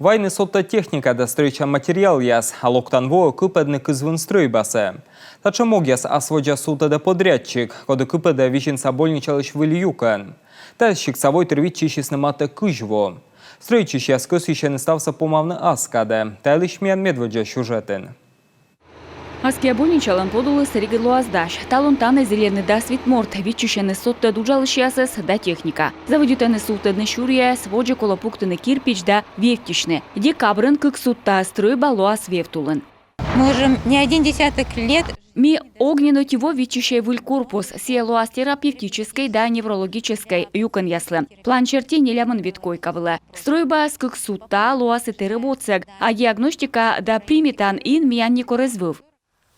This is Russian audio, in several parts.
Вайны сотта техника да стройча материал яс, а локтанво купедник извын стройбасе. Тача мог яс асводжа сута да подрядчик, кода купеда вишен собольничалыш в Ильюкан. Та щиксовой тервичищи снимата кыжво. Стройчищ яс кыс еще не стався помавны аскаде, та лишь миян медведжа сюжетен. Аске больничалан подулы сыригыдлу аздаш. Талунтаны зеленый да свитморт, вичущены сотта дуджалышьясыс да техника. Заводютаны султадны шурия, своджа колопуктыны кирпич да вевтишны. Декабрын кык сутта стройба луас вевтулын. Мы уже не один десяток лет. Ми огненно тиво вичущий выль корпус, сиелуас терапевтической да неврологической юкан яслы. План черти не лямын виткой кавыла. Стройба с кык сутта луас и терабоцег, а диагностика да приметан ин миян не корезвыв.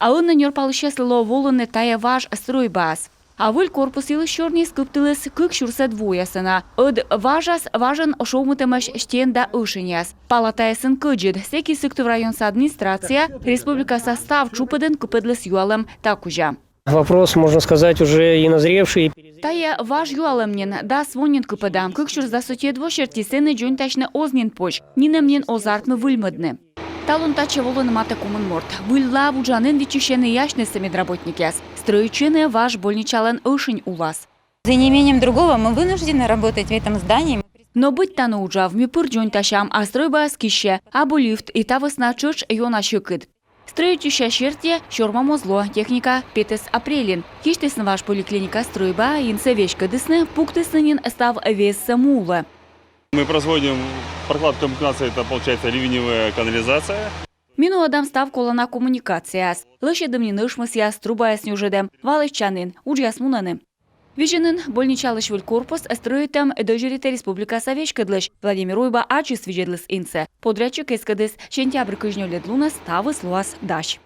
А он на нёрпалышесло волоны тая ваш стройбас. А выль корпус илы чёрный скыптылыс кык шурсет воясына. Од важас важен шоумытымаш штен да ышыняс. Палатаясын кыджид, секи сыктыв районса администрация, республика состав чупыдын купыдлыс юалым такужа. Вопрос, можно сказать, уже и назревший. Тая ваш юалымнен да свонен купыдам, кык шурс да сотедво шертисыны джон тачны ознен поч, нинемнен озартмы выльмыдны. Талун таче волоны мата кумын морт. Выльла вуджанын вичищены яшнысы медработникяс. Строичыны ваш больничалан ышынь улас. За неимением другого мы вынуждены работать в этом здании. Но быть тану уджа в мипыр джон тащам, а стройба скище, або лифт и та весна чуч йона щекыд. Строичища щерте, щорма мозло, техника 5 апрелин. Киштесны ваш поликлиника стройба, инсе вещка дысны, пуктыснынин став вес самулы. Мы производим прокладку коммуникации, это получается ливневая канализация. Мину адам став колона коммуникацияс. Лыше дымнинышмыс яс трубаяс нюжедем, валышчанын, уджяс мунаны. Виженын больничалыш выль корпус строитам дожерите республика Савечкадлыш. Владимир Уйба ачис вижедлыс инце. Подрядчик эскадыс сентябрь кыжнёлед луна ставы слуас даш.